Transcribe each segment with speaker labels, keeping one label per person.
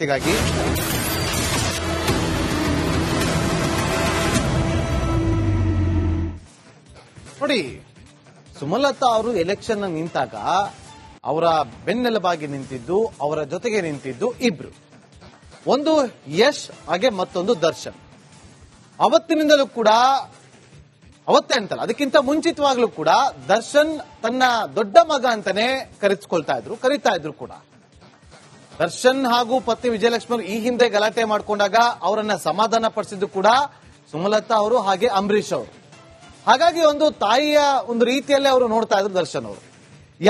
Speaker 1: ಮಾಹಿತಿಗಾಗಿ. ನೋಡಿ, ಸುಮಲತಾ ಅವರು ಎಲೆಕ್ಷನ್ ನಿಂತಾಗ ಅವರ ಬೆನ್ನೆಲುಬಾಗಿ ನಿಂತಿದ್ದು, ಅವರ ಜೊತೆಗೆ ನಿಂತಿದ್ದು ಇಬ್ರು. ಒಂದು ಯಶ್, ಹಾಗೆ ಮತ್ತೊಂದು ದರ್ಶನ್. ಅವತ್ತಿನಿಂದಲೂ ಕೂಡ, ಅವತ್ತೇ ಅಂತಲ್ಲ, ಅದಕ್ಕಿಂತ ಮುಂಚಿತವಾಗ್ಲೂ ಕೂಡ ದರ್ಶನ್ ತನ್ನ ದೊಡ್ಡ ಮಗ ಅಂತಾನೆ ಕರೀತಾ ಇದ್ರು ಕೂಡ. ದರ್ಶನ್ ಹಾಗೂ ಪತ್ನಿ ವಿಜಯಲಕ್ಷ್ಮಿ ಈ ಹಿಂದೆ ಗಲಾಟೆ ಮಾಡ್ಕೊಂಡಾಗ ಅವರನ್ನ ಸಮಾಧಾನ ಪಡಿಸಿದ್ದು ಕೂಡ ಸುಮಲತಾ ಅವರು ಹಾಗೆ ಅಂಬರೀಶ್ ಅವರು. ಹಾಗಾಗಿ ಒಂದು ತಾಯಿಯ ಒಂದು ರೀತಿಯಲ್ಲೇ ಅವರು ನೋಡ್ತಾ ಇದ್ರು ದರ್ಶನ್ ಅವರು.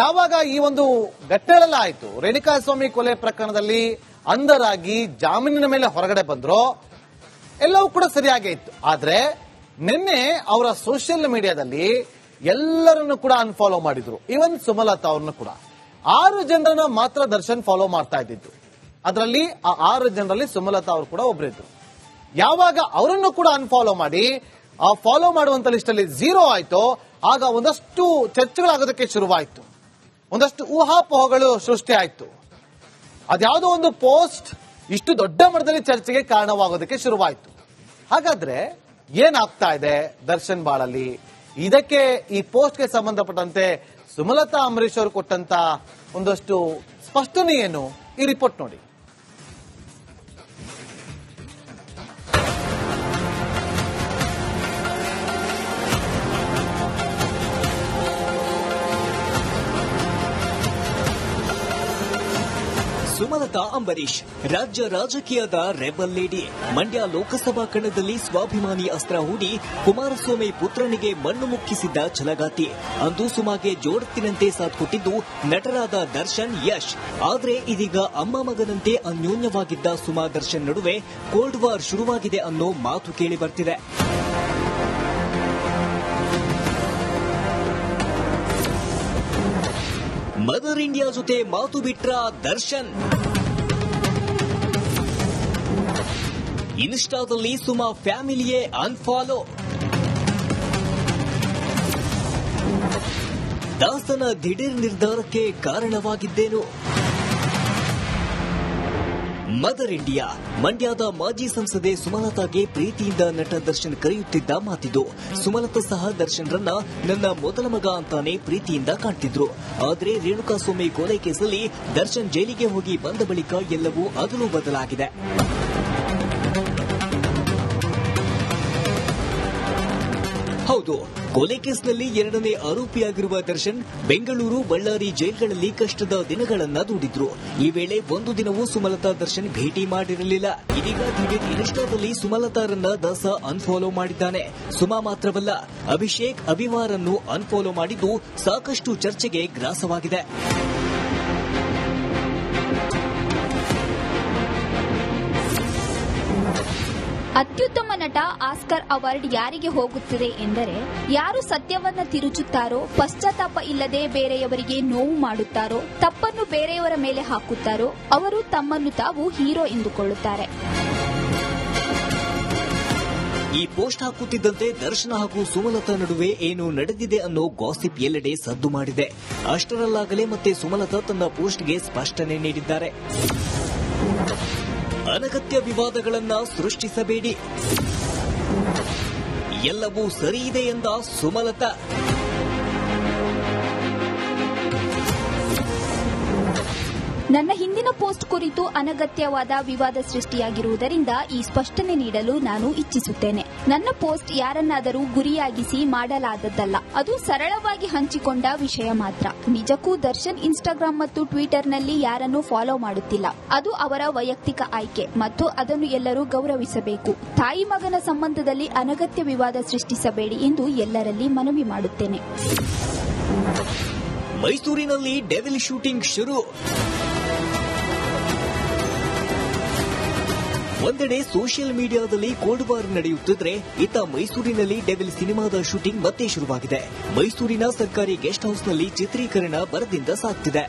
Speaker 1: ಯಾವಾಗ ಈ ಒಂದು ಘಟ್ಟೆಳೆಲ್ಲ ಆಯ್ತು, ರೇಣುಕಾಸ್ವಾಮಿ ಕೊಲೆ ಪ್ರಕರಣದಲ್ಲಿ ಅಂಧರಾಗಿ ಜಾಮೀನಿನ ಮೇಲೆ ಹೊರಗಡೆ ಬಂದ್ರು, ಎಲ್ಲವೂ ಕೂಡ ಸರಿಯಾಗೇ ಇತ್ತು. ಆದ್ರೆ ನಿನ್ನೆ ಅವರ ಸೋಷಿಯಲ್ ಮೀಡಿಯಾದಲ್ಲಿ ಎಲ್ಲರನ್ನು ಕೂಡ ಅನ್ಫಾಲೋ ಮಾಡಿದ್ರು. ಈವನ್ ಸುಮಲತಾ ಅವ್ರನ್ನು ಕೂಡ 6 ಜನರನ್ನ ಮಾತ್ರ ದರ್ಶನ್ ಫಾಲೋ ಮಾಡ್ತಾ ಇದ್ದಿದ್ದು. ಅದರಲ್ಲಿ ಆ 6 ಜನರಲ್ಲಿ ಸುಮಲತಾ ಅವರು ಕೂಡ ಒಬ್ಬರಿದ್ರು. ಯಾವಾಗ ಅವರನ್ನು ಕೂಡ ಅನ್ಫಾಲೋ ಮಾಡಿ ಆ ಫಾಲೋ ಮಾಡುವಂತ ಲಿಸ್ಟ್ ಅಲ್ಲಿ 0 ಆಯ್ತು, ಆಗ ಒಂದಷ್ಟು ಚರ್ಚೆಗಳಾಗೋದಕ್ಕೆ ಶುರುವಾಯಿತು. ಒಂದಷ್ಟು ಊಹಾಪೋಹಗಳು ಸೃಷ್ಟಿ ಆಯ್ತು. ಅದ್ಯಾವುದೋ ಒಂದು ಪೋಸ್ಟ್ ಇಷ್ಟು ದೊಡ್ಡ ಮಟ್ಟದಲ್ಲಿ ಚರ್ಚೆಗೆ ಕಾರಣವಾಗೋದಕ್ಕೆ ಶುರುವಾಯಿತು. ಹಾಗಾದ್ರೆ ಏನಾಗ್ತಾ ಇದೆ ದರ್ಶನ್ ಬಾಳಲ್ಲಿ? ಇದಕ್ಕೆ ಈ ಪೋಸ್ಟ್ಗೆ ಸಂಬಂಧಪಟ್ಟಂತೆ ಸುಮಲತಾ ಅಂಬರೀಶ್ ಅವರು ಕೊಟ್ಟಂತ ಒಂದಷ್ಟು ಸ್ಪಷ್ಟನೆ ಏನು? ಈ ರಿಪೋರ್ಟ್ ನೋಡಿ.
Speaker 2: ಸುಮಲತಾ ಅಂಬರೀಶ್ ರಾಜ್ಯ ರಾಜಕೀಯದ ರೆಬಲ್ ಲೇಡಿ. ಮಂಡ್ಯ ಲೋಕಸಭಾ ಕಣದಲ್ಲಿ ಸ್ವಾಭಿಮಾನಿ ಅಸ್ತ್ರ ಹೂಡಿ ಕುಮಾರಸ್ವಾಮಿ ಪುತ್ರನಿಗೆ ಮಣ್ಣು ಮುಕ್ಕಿಸಿದ್ದ ಛಲಗಾತಿ. ಅಂದು ಸುಮಾಗೆ ಜೋಡತ್ತಿನಂತೆ ಸಾಥ್ ಕೊಟ್ಟಿದ್ದು ನಟರಾದ ದರ್ಶನ್, ಯಶ್. ಆದ್ರೆ ಇದೀಗ ಅಮ್ಮ ಮಗನಂತೆ ಅನ್ಯೋನ್ಯವಾಗಿದ್ದ ಸುಮಾ ದರ್ಶನ್ ನಡುವೆ ಕೋಲ್ಡ್ ವಾರ್ ಶುರುವಾಗಿದೆ ಅನ್ನೋ ಮಾತು ಕೇಳಿ ಬರ್ತಿದೆ. ಮದರ್ ಇಂಡಿಯಾ ಜೊತೆ ಮಾತು ಬಿಟ್ರ ದರ್ಶನ್. ಇನ್ಸ್ಟಾದಲ್ಲಿ ಸುಮಾ ಫ್ಯಾಮಿಲಿಯೇ ಅನ್ಫಾಲೋ. ದಾಸನ ದಿಢೀರ್ ನಿರ್ಧಾರಕ್ಕೆ ಕಾರಣವಾಗಿದ್ದೇನು? Mother India. ಮಂಡ್ಯದ ಮಾಜಿ ಸಂಸದೆ ಸುಮಲತಾಗೆ ಪ್ರೀತಿಯಿಂದ ನಟ ದರ್ಶನ್ ಕರೆಯುತ್ತಿದ್ದ ಮಾತಿದು. ಸುಮಲತಾ ಸಹ ದರ್ಶನ್ರನ್ನ ನನ್ನ ಮೊದಲ ಮಗ ಅಂತಾನೆ ಪ್ರೀತಿಯಿಂದ ಕಾಣ್ತಿದ್ರು. ಆದರೆ ರೇಣುಕಾಸ್ವಾಮಿ ಕೊಲೆ ಕೇಸಲ್ಲಿ ದರ್ಶನ್ ಜೈಲಿಗೆ ಹೋಗಿ ಬಂದ ಬಳಿಕ ಎಲ್ಲವೂ ಅದಲು ಬದಲಾಗಿದೆ. ಹೌದು, ಕೊಲೆ ಕೇಸ್ನಲ್ಲಿ 2ನೇ ಆರೋಪಿಯಾಗಿರುವ ದರ್ಶನ್ ಬೆಂಗಳೂರು, ಬಳ್ಳಾರಿ ಜೈಲ್ಗಳಲ್ಲಿ ಕಷ್ಟದ ದಿನಗಳನ್ನ ದೂಡಿದ್ರು. ಈ ವೇಳೆ ಒಂದು ದಿನವೂ ಸುಮಲತಾ ದರ್ಶನ್ ಭೇಟಿ ಮಾಡಿರಲಿಲ್ಲ. ಇದೀಗ ದಿಢೀರ್ ಇನ್ಸ್ಟಾದಲ್ಲಿ ಸುಮಲತಾರನ್ನ ದಾಸ ಅನ್ಫಾಲೋ ಮಾಡಿದ್ದಾನೆ. ಸುಮಾ ಮಾತ್ರವಲ್ಲ, ಅಭಿಷೇಕ್, ಅಭಿವಾರನ್ನು ಅನ್ಫಾಲೋ ಮಾಡಿದ್ದು ಸಾಕಷ್ಟು ಚರ್ಚೆಗೆ ಗ್ರಾಸವಾಗಿದೆ.
Speaker 3: ಅತ್ಯುತ್ತಮ ನಟ ಆಸ್ಕರ್ ಅವಾರ್ಡ್ ಯಾರಿಗೆ ಹೋಗುತ್ತದೆ ಎಂದರೆ, ಯಾರು ಸತ್ಯವನ್ನ ತಿರುಚುತ್ತಾರೋ, ಪಶ್ಚಾತ್ತಾಪ ಇಲ್ಲದೆ ಬೇರೆಯವರಿಗೆ ನೋವು ಮಾಡುತ್ತಾರೋ, ತಪ್ಪನ್ನು ಬೇರೆಯವರ ಮೇಲೆ ಹಾಕುತ್ತಾರೋ ಅವರು ತಮ್ಮನ್ನು ತಾವು ಹೀರೋ ಎಂದುಕೊಳ್ಳುತ್ತಾರೆ.
Speaker 2: ಈ ಪೋಸ್ಟ್ ಹಾಕುತ್ತಿದ್ದಂತೆ ದರ್ಶನ ಹಾಗೂ ಸುಮಲತಾ ನಡುವೆ ಏನು ನಡೆದಿದೆ ಅನ್ನೋ ಗಾಸಿಪ್ ಎಲ್ಲೆಡೆ ಸದ್ದು ಮಾಡಿದೆ. ಅಷ್ಟರಲ್ಲಾಗಲೇ ಮತ್ತೆ ಸುಮಲತಾ ತನ್ನ ಪೋಸ್ಟ್ಗೆ ಸ್ಪಷ್ಟನೆ ನೀಡಿದ್ದಾರೆ. ಅನಗತ್ಯ ವಿವಾದಗಳನ್ನ ಸೃಷ್ಟಿಸಬೇಡಿ, ಎಲ್ಲವೂ ಸರಿಯಿದೆ ಎಂದ ಸುಮಲತಾ.
Speaker 3: ನನ್ನ ಹಿಂದಿನ ಪೋಸ್ಟ್ ಕುರಿತು ಅನಗತ್ಯವಾದ ವಿವಾದ ಸೃಷ್ಟಿಯಾಗಿರುವುದರಿಂದ ಈ ಸ್ಪಷ್ಟನೆ ನೀಡಲು ನಾನು ಇಚ್ಛಿಸುತ್ತೇನೆ. ನನ್ನ ಪೋಸ್ಟ್ ಯಾರನ್ನಾದರೂ ಗುರಿಯಾಗಿಸಿ ಮಾಡಲಾದದ್ದಲ್ಲ. ಅದು ಸರಳವಾಗಿ ಹಂಚಿಕೊಂಡ ವಿಷಯ ಮಾತ್ರ. ನಿಜಕ್ಕೂ ದರ್ಶನ್ ಇನ್ಸ್ಟಾಗ್ರಾಂ ಮತ್ತು ಟ್ವಿಟರ್ನಲ್ಲಿ ಯಾರನ್ನೂ ಫಾಲೋ ಮಾಡುತ್ತಿಲ್ಲ. ಅದು ಅವರ ವೈಯಕ್ತಿಕ ಆಯ್ಕೆ ಮತ್ತು ಅದನ್ನು ಎಲ್ಲರೂ ಗೌರವಿಸಬೇಕು. ತಾಯಿ ಮಗನ ಸಂಬಂಧದಲ್ಲಿ ಅನಗತ್ಯ ವಿವಾದ ಸೃಷ್ಟಿಸಬೇಡಿ ಎಂದು ಎಲ್ಲರಲ್ಲಿ ಮನವಿ ಮಾಡುತ್ತೇನೆ.
Speaker 2: ಮೈಸೂರಿನಲ್ಲಿ ಡೆವಿಲ್ ಶೂಟಿಂಗ್ ಶುರು. ಒಂದೆಡೆ ಸೋಷಿಯಲ್ ಮೀಡಿಯಾದಲ್ಲಿ ಕೋಲ್ಡ್ ವಾರ್ ನಡೆಯುತ್ತಿದ್ರೆ, ಇತ್ತ ಮೈಸೂರಿನಲ್ಲಿ ಡೆವಿಲ್ ಸಿನಿಮಾದ ಶೂಟಿಂಗ್ ಮತ್ತೆ ಶುರುವಾಗಿದೆ. ಮೈಸೂರಿನ ಸರ್ಕಾರಿ ಗೆಸ್ಟ್ ಹೌಸ್ನಲ್ಲಿ ಚಿತ್ರೀಕರಣ ಭರದಿಂದ ಸಾಗ್ತಿದೆ.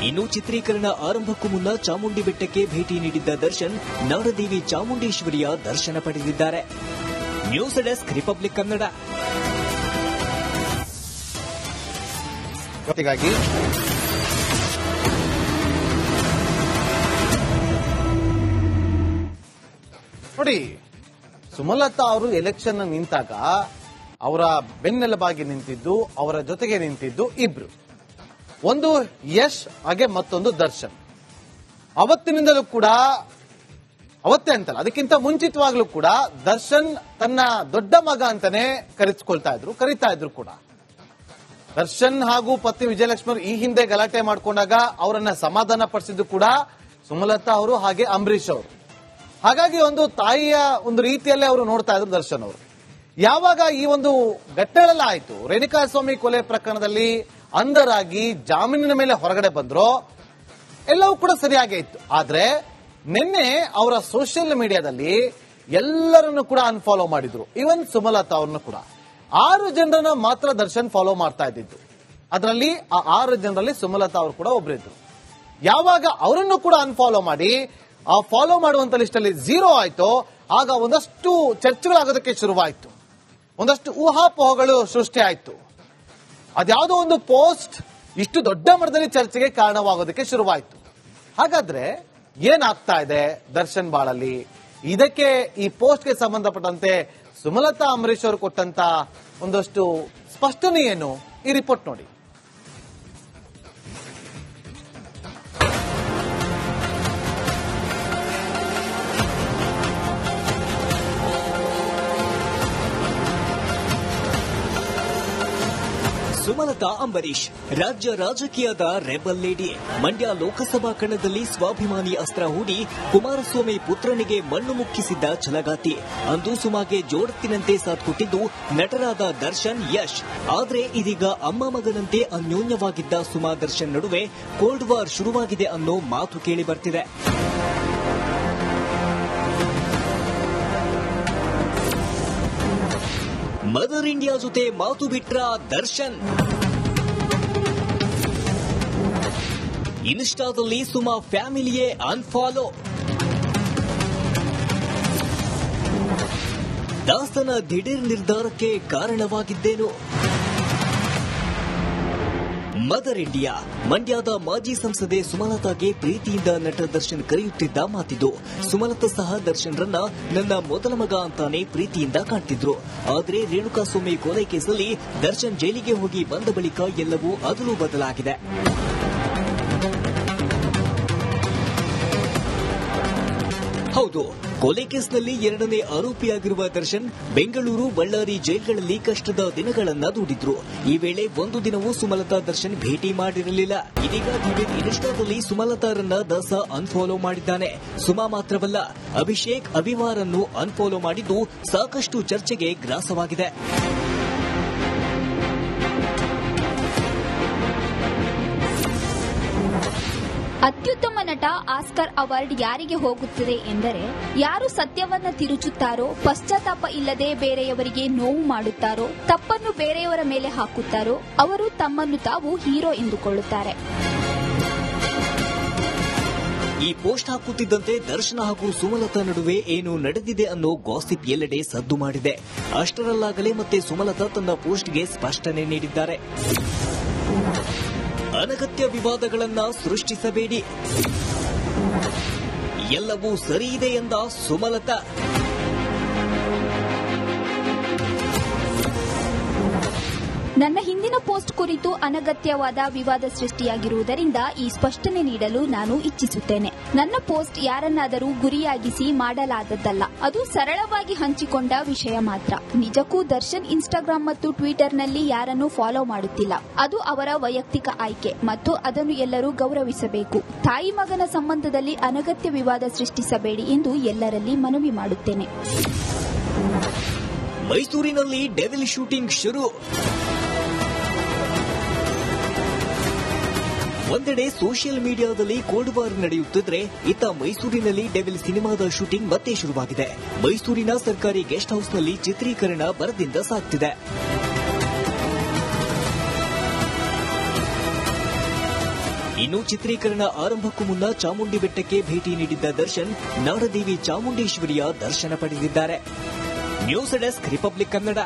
Speaker 2: ಇನ್ನು ಚಿತ್ರೀಕರಣ ಆರಂಭಕ್ಕೂ ಮುನ್ನ ಚಾಮುಂಡಿ ಬೆಟ್ಟಕ್ಕೆ ಭೇಟಿ ನೀಡಿದ್ದ ದರ್ಶನ್ ನಾಡದೇವಿ ಚಾಮುಂಡೇಶ್ವರಿಯ ದರ್ಶನ ಪಡೆದಿದ್ದಾರೆ. News desk, Republic Kannada.
Speaker 1: ಜೊತೆಗಾಗಿ ನೋಡಿ, ಸುಮಲತಾ ಅವರು ಎಲೆಕ್ಷನ್ ನಿಂತಾಗ ಅವರ ಬೆನ್ನೆಲುಬಾಗಿ ನಿಂತಿದ್ದು, ಅವರ ಜೊತೆಗೆ ನಿಂತಿದ್ದು ಇಬ್ರು. ಒಂದು ಯಶ್ ಹಾಗೆ ಮತ್ತೊಂದು ದರ್ಶನ್. ಅವತ್ತಿನಿಂದಲೂ ಕೂಡ, ಅವತ್ತೇ ಅಂತಲ್ಲ, ಅದಕ್ಕಿಂತ ಮುಂಚಿತವಾಗ್ಲೂ ಕೂಡ ದರ್ಶನ್ ತನ್ನ ದೊಡ್ಡ ಮಗ ಅಂತಾನೆ ಕರೀತಾ ಇದ್ರು ಕೂಡ. ದರ್ಶನ್ ಹಾಗೂ ಪತ್ನಿ ವಿಜಯಲಕ್ಷ್ಮಿ ಈ ಹಿಂದೆ ಗಲಾಟೆ ಮಾಡ್ಕೊಂಡಾಗ ಅವರನ್ನ ಸಮಾಧಾನ ಪಡಿಸಿದ್ದು ಕೂಡ ಸುಮಲತಾ ಅವರು ಹಾಗೆ ಅಂಬರೀಶ್ ಅವರು. ಹಾಗಾಗಿ ಒಂದು ತಾಯಿಯ ಒಂದು ರೀತಿಯಲ್ಲೇ ಅವರು ನೋಡ್ತಾ ಇದ್ರು ದರ್ಶನ್ ಅವರು. ಯಾವಾಗ ಈ ಒಂದು ಘಟ್ಟಗಳೆಲ್ಲ ಆಯ್ತು, ರೇಣುಕಾಸ್ವಾಮಿ ಕೊಲೆ ಪ್ರಕರಣದಲ್ಲಿ ಅಂಧರಾಗಿ ಜಾಮೀನಿನ ಮೇಲೆ ಹೊರಗಡೆ ಬಂದ್ರು, ಎಲ್ಲವೂ ಕೂಡ ಸರಿಯಾಗೇ ಇತ್ತು. ಆದ್ರೆ ನಿನ್ನೆ ಅವರ ಸೋಷಿಯಲ್ ಮೀಡಿಯಾದಲ್ಲಿ ಎಲ್ಲರನ್ನು ಕೂಡ ಅನ್ಫಾಲೋ ಮಾಡಿದ್ರು. ಈವನ್ ಸುಮಲತಾ ಅವ್ರನ್ನು ಕೂಡ 6 ಜನರನ್ನ ಮಾತ್ರ ದರ್ಶನ್ ಫಾಲೋ ಮಾಡ್ತಾ ಇದ್ದಿದ್ದು. ಅದರಲ್ಲಿ ಆ 6 ಜನರಲ್ಲಿ ಸುಮಲತಾ ಅವರು ಕೂಡ ಒಬ್ಬರಿದ್ರು. ಯಾವಾಗ ಅವರನ್ನು ಕೂಡ ಅನ್ಫಾಲೋ ಮಾಡಿ ಆ ಫಾಲೋ ಮಾಡುವಂತ ಲಿಸ್ಟ್ ಅಲ್ಲಿ 0 ಆಯ್ತು, ಆಗ ಒಂದಷ್ಟು ಚರ್ಚೆಗಳಾಗೋದಕ್ಕೆ ಶುರುವಾಯಿತು, ಒಂದಷ್ಟು ಊಹಾಪೋಹಗಳು ಸೃಷ್ಟಿ ಆಯ್ತು. ಅದ್ಯಾವುದೋ ಒಂದು ಪೋಸ್ಟ್ ಇಷ್ಟು ದೊಡ್ಡ ಮಟ್ಟದಲ್ಲಿ ಚರ್ಚೆಗೆ ಕಾರಣವಾಗೋದಕ್ಕೆ ಶುರುವಾಯಿತು. ಹಾಗಾದ್ರೆ ಏನಾಗ್ತಾ ಇದೆ ದರ್ಶನ್ ಬಾಳಲ್ಲಿ? ಇದಕ್ಕೆ ಈ ಪೋಸ್ಟ್ಗೆ ಸಂಬಂಧಪಟ್ಟಂತೆ ಸುಮಲತಾ ಅಂಬರೀಶ್ ಅವರು ಕೊಟ್ಟಂತ ಒಂದಷ್ಟು ಸ್ಪಷ್ಟನೆ ಏನು? ಈ ರಿಪೋರ್ಟ್ ನೋಡಿ.
Speaker 2: ಸುಮಲತಾ ಅಂಬರೀಶ್ ರಾಜ್ಯ ರಾಜಕೀಯದ ರೆಬಲ್ ಲೇಡಿ. ಮಂಡ್ಯ ಲೋಕಸಭಾ ಕಣದಲ್ಲಿ ಸ್ವಾಭಿಮಾನಿ ಅಸ್ತ್ರ ಹೂಡಿ ಕುಮಾರಸ್ವಾಮಿ ಪುತ್ರನಿಗೆ ಮಣ್ಣು ಮುಕ್ಕಿಸಿದ್ದ ಛಲಗಾತಿ. ಅಂದು ಸುಮಾಗೆ ಜೋಡತ್ತಿನಂತೆ ಸಾಥ್ ಕೊಟ್ಟಿದ್ದು ನಟರಾದ ದರ್ಶನ್, ಯಶ್. ಆದ್ರೆ ಇದೀಗ ಅಮ್ಮ ಮಗನಂತೆ ಅನ್ಯೋನ್ಯವಾಗಿದ್ದ ಸುಮಾ ದರ್ಶನ್ ನಡುವೆ ಕೋಲ್ಡ್ ವಾರ್ ಶುರುವಾಗಿದೆ ಅನ್ನೋ ಮಾತು ಕೇಳಿ ಬರ್ತಿದೆ. ಮದರ್ ಇಂಡಿಯಾ ಜೊತೆ ಮಾತು ಬಿಟ್ರ ದರ್ಶನ್. ಇನ್ಸ್ಟಾದಲ್ಲಿ ಸುಮಾ ಫ್ಯಾಮಿಲಿಯೇ ಅನ್ಫಾಲೋ. ದಾಸನ ದಿಢೀರ್ ನಿರ್ಧಾರಕ್ಕೆ ಕಾರಣವಾಗಿದ್ದೇನು? Mother India. ಮಂಡ್ಯದ ಮಾಜಿ ಸಂಸದೆ ಸುಮಲತಾಗೆ ಪ್ರೀತಿಯಿಂದ ನಟ ದರ್ಶನ್ ಕರೆಯುತ್ತಿದ್ದ ಮಾತಿದು. ಸುಮಲತಾ ಸಹ ದರ್ಶನ್ರನ್ನ ನನ್ನ ಮೊದಲ ಮಗ ಅಂತಾನೆ ಪ್ರೀತಿಯಿಂದ ಕಾಣ್ತಿದ್ರು. ಆದರೆ ರೇಣುಕಾಸ್ವಾಮಿ ಕೊಲೆ ಕೇಸಲ್ಲಿ ದರ್ಶನ್ ಜೈಲಿಗೆ ಹೋಗಿ ಬಂದ ಬಳಿಕ ಎಲ್ಲವೂ ಅದಲು ಬದಲಾಗಿದೆ. ಹೌದು, ಕೊಲೆ ಕೇಸ್ನಲ್ಲಿ 2ನೇ ಆರೋಪಿಯಾಗಿರುವ ದರ್ಶನ್ ಬೆಂಗಳೂರು, ಬಳ್ಳಾರಿ ಜೈಲ್ಗಳಲ್ಲಿ ಕಷ್ಟದ ದಿನಗಳನ್ನ ದೂಡಿದ್ರು. ಈ ವೇಳೆ ಒಂದು ದಿನವೂ ಸುಮಲತಾ ದರ್ಶನ್ ಭೇಟಿ ಮಾಡಿರಲಿಲ್ಲ. ಇದೀಗ ದಿಢೀರ್ ಇನ್ಸ್ಟಾದಲ್ಲಿ ಸುಮಲತಾರನ್ನ ದಾಸ ಅನ್ಫಾಲೋ ಮಾಡಿದ್ದಾನೆ. ಸುಮಾ ಮಾತ್ರವಲ್ಲ, ಅಭಿಷೇಕ್, ಅಭಿವಾರನ್ನು ಅನ್ಫಾಲೋ ಮಾಡಿದ್ದು ಸಾಕಷ್ಟು ಚರ್ಚೆಗೆ ಗ್ರಾಸವಾಗಿದೆ.
Speaker 3: ಅತ್ಯುತ್ತಮ ನಟ ಆಸ್ಕರ್ ಅವಾರ್ಡ್ ಯಾರಿಗೆ ಹೋಗುತ್ತದೆ ಎಂದರೆ, ಯಾರು ಸತ್ಯವನ್ನ ತಿರುಚುತ್ತಾರೋ, ಪಶ್ಚಾತ್ತಾಪ ಇಲ್ಲದೆ ಬೇರೆಯವರಿಗೆ ನೋವು ಮಾಡುತ್ತಾರೋ, ತಪ್ಪನ್ನು ಬೇರೆಯವರ ಮೇಲೆ ಹಾಕುತ್ತಾರೋ ಅವರು ತಮ್ಮನ್ನು ತಾವು ಹೀರೋ ಎಂದುಕೊಳ್ಳುತ್ತಾರೆ.
Speaker 2: ಈ ಪೋಸ್ಟ್ ಹಾಕುತ್ತಿದ್ದಂತೆ ದರ್ಶನ ಹಾಗೂ ಸುಮಲತಾ ನಡುವೆ ಏನು ನಡೆದಿದೆ ಅನ್ನೋ ಗಾಸಿಪ್ ಎಲ್ಲೆಡೆ ಸದ್ದು ಮಾಡಿದೆ. ಅಷ್ಟರಲ್ಲಾಗಲೇ ಮತ್ತೆ ಸುಮಲತಾ ತನ್ನ ಪೋಸ್ಟ್ಗೆ ಸ್ಪಷ್ಟನೆ ನೀಡಿದ್ದಾರೆ. ಅನಗತ್ಯ ವಿವಾದಗಳನ್ನ ಸೃಷ್ಟಿಸಬೇಡಿ, ಎಲ್ಲವೂ ಸರಿಯಿದೆ ಎಂದ ಸುಮಲತಾ.
Speaker 3: ನನ್ನ ಹಿಂದಿನ ಪೋಸ್ಟ್ ಕುರಿತು ಅನಗತ್ಯವಾದ ವಿವಾದ ಸೃಷ್ಟಿಯಾಗಿರುವುದರಿಂದ ಈ ಸ್ಪಷ್ಟನೆ ನೀಡಲು ನಾನು ಇಚ್ಛಿಸುತ್ತೇನೆ. ನನ್ನ ಪೋಸ್ಟ್ ಯಾರನ್ನಾದರೂ ಗುರಿಯಾಗಿಸಿ ಮಾಡಲಾದದ್ದಲ್ಲ. ಅದು ಸರಳವಾಗಿ ಹಂಚಿಕೊಂಡ ವಿಷಯ ಮಾತ್ರ. ನಿಜಕ್ಕೂ ದರ್ಶನ್ ಇನ್ಸ್ಟಾಗ್ರಾಂ ಮತ್ತು ಟ್ವಿಟರ್ನಲ್ಲಿ ಯಾರನ್ನೂ ಫಾಲೋ ಮಾಡುತ್ತಿಲ್ಲ. ಅದು ಅವರ ವೈಯಕ್ತಿಕ ಆಯ್ಕೆ ಮತ್ತು ಅದನ್ನು ಎಲ್ಲರೂ ಗೌರವಿಸಬೇಕು. ತಾಯಿ ಮಗನ ಸಂಬಂಧದಲ್ಲಿ ಅನಗತ್ಯ ವಿವಾದ ಸೃಷ್ಟಿಸಬೇಡಿ ಎಂದು ಎಲ್ಲರಲ್ಲಿ ಮನವಿ ಮಾಡುತ್ತೇನೆ.
Speaker 2: ಮೈಸೂರಿನಲ್ಲಿ ಡೆವಿಲ್ ಶೂಟಿಂಗ್ ಶುರು. ಒಂದೆಡೆ ಸೋಷಿಯಲ್ ಮೀಡಿಯಾದಲ್ಲಿ ಕೋಲ್ಡ್ ವಾರ್ ನಡೆಯುತ್ತಿದ್ರೆ, ಇತ್ತ ಮೈಸೂರಿನಲ್ಲಿ ಡೆವಿಲ್ ಸಿನಿಮಾದ ಶೂಟಿಂಗ್ ಮತ್ತೆ ಶುರುವಾಗಿದೆ. ಮೈಸೂರಿನ ಸರ್ಕಾರಿ ಗೆಸ್ಟ್ ಹೌಸ್ನಲ್ಲಿ ಚಿತ್ರೀಕರಣ ಭರದಿಂದ ಸಾಗ್ತಿದೆ. ಇನ್ನು ಚಿತ್ರೀಕರಣ ಆರಂಭಕ್ಕೂ ಮುನ್ನ ಚಾಮುಂಡಿ ಬೆಟ್ಟಕ್ಕೆ ಭೇಟಿ ನೀಡಿದ್ದ ದರ್ಶನ್ ನಾಡದೇವಿ ಚಾಮುಂಡೇಶ್ವರಿಯ ದರ್ಶನ ಪಡೆದಿದ್ದಾರೆ. News desk, Republic Kannada.